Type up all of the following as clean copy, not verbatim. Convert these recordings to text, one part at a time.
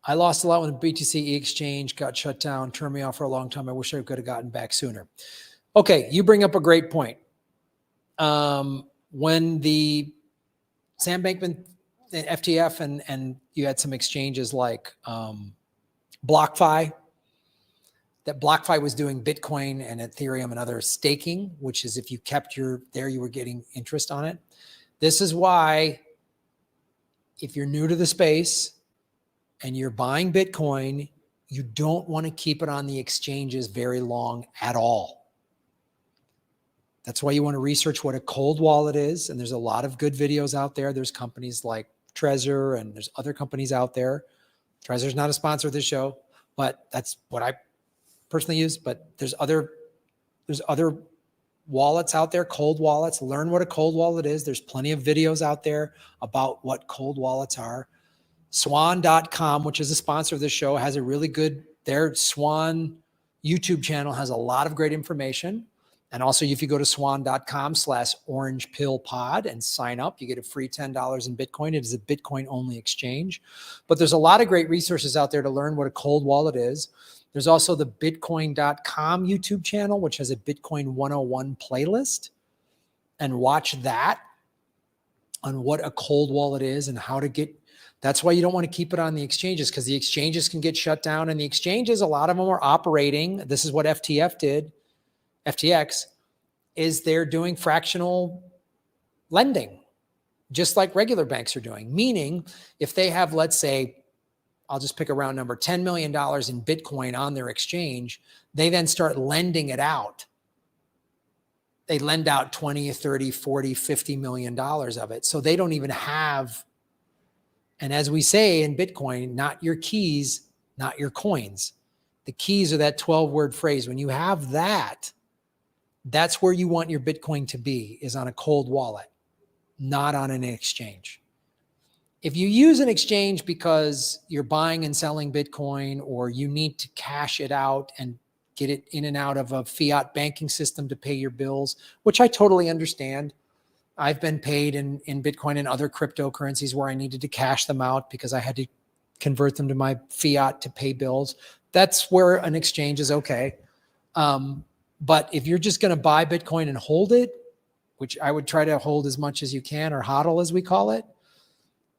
I lost a lot when the BTC exchange got shut down, turned me off for a long time. I wish I could have gotten back sooner. Okay, you bring up a great point. When the Sam Bankman, FTF, and you had some exchanges like BlockFi, that BlockFi was doing Bitcoin and Ethereum and other staking, which is if you kept your there, you were getting interest on it. This is why if you're new to the space and you're buying Bitcoin, you don't want to keep it on the exchanges very long at all. That's why you want to research what a cold wallet is. And there's a lot of good videos out there. There's companies like Trezor and there's other companies out there. Trezor's not a sponsor of this show, but that's what I personally use. But there's other wallets out there, cold wallets. Learn what a cold wallet is. There's plenty of videos out there about what cold wallets are. Swan.com, which is a sponsor of this show, has a really good, their Swan YouTube channel has a lot of great information. And also, if you go to swan.com/orangepillpod and sign up, you get a free $10 in Bitcoin. It is a Bitcoin-only exchange. But there's a lot of great resources out there to learn what a cold wallet is. There's also the Bitcoin.com YouTube channel, which has a Bitcoin 101 playlist. And watch that on what a cold wallet is and how to get. That's why you don't want to keep it on the exchanges, because the exchanges can get shut down. And the exchanges, a lot of them are operating. This is what FTF did. FTX is they're doing fractional lending, just like regular banks are doing. Meaning, if they have, let's say, I'll just pick a round number, $10 million in Bitcoin on their exchange, they then start lending it out. They lend out 20, 30, 40, $50 million of it. So they don't even have, and as we say in Bitcoin, not your keys, not your coins. The keys are that 12-word phrase. When you have that, that's where you want your Bitcoin to be, is on a cold wallet, not on an exchange. If you use an exchange because you're buying and selling Bitcoin, or you need to cash it out and get it in and out of a fiat banking system to pay your bills, which I totally understand. I've been paid in Bitcoin and other cryptocurrencies where I needed to cash them out because I had to convert them to my fiat to pay bills. That's where an exchange is okay. But if you're just going to buy Bitcoin and hold it, which I would try to hold as much as you can, or hodl as we call it,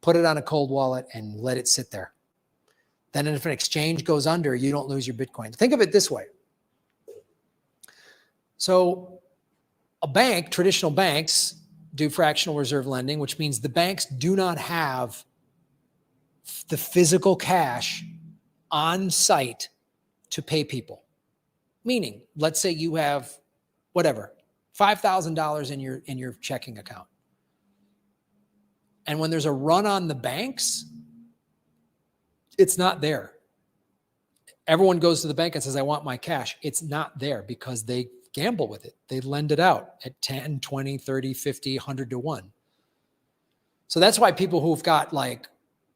put it on a cold wallet and let it sit there. Then if an exchange goes under, you don't lose your Bitcoin. Think of it this way. So a bank, traditional banks, do fractional reserve lending, which means the banks do not have the physical cash on site to pay people. Meaning, let's say you have whatever, $5,000 in your checking account. And when there's a run on the banks, it's not there. Everyone goes to the bank and says, I want my cash. It's not there because they gamble with it. They lend it out at 10, 20, 30, 50, 100 to 1. So that's why people who've got like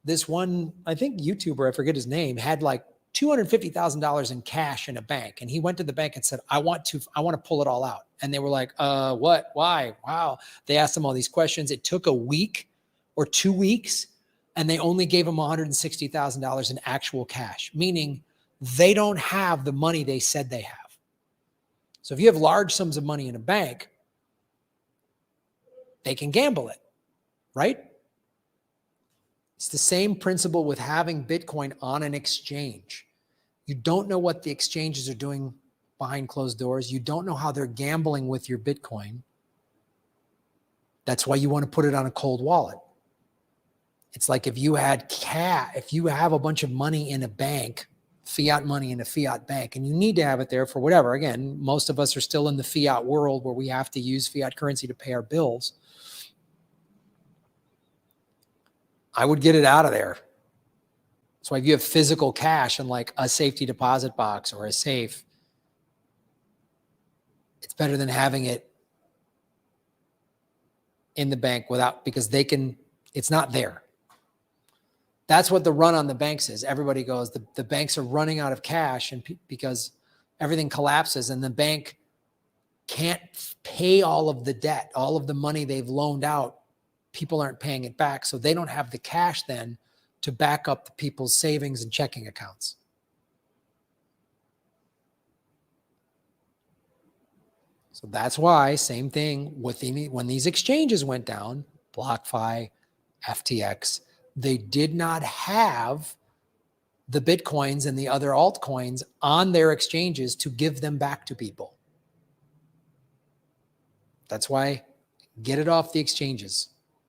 this one, I think YouTuber, I forget his name, had like $250,000 in cash in a bank. And he went to the bank and said, I want to pull it all out. And they were like, what, why? Wow. They asked him all these questions. It took a week or 2 weeks, and they only gave him $160,000 in actual cash, meaning they don't have the money they said they have. So if you have large sums of money in a bank, they can gamble it, right? It's the same principle with having Bitcoin on an exchange. You don't know what the exchanges are doing behind closed doors. You don't know how they're gambling with your Bitcoin. That's why you want to put it on a cold wallet. It's like if you had if you have a bunch of money in a bank, fiat money in a fiat bank, and you need to have it there for whatever. Again, most of us are still in the fiat world where we have to use fiat currency to pay our bills. I would get it out of there. So if you have physical cash in like a safety deposit box or a safe, it's better than having it in the bank because it's not there. That's what the run on the banks is. Everybody goes, the banks are running out of cash and because everything collapses and the bank can't pay all of the debt, all of the money they've loaned out. People aren't paying it back. So they don't have the cash then to back up the people's savings and checking accounts. So that's why, same thing, when these exchanges went down, BlockFi, FTX, they did not have the Bitcoins and the other altcoins on their exchanges to give them back to people. That's why, get it off the exchanges.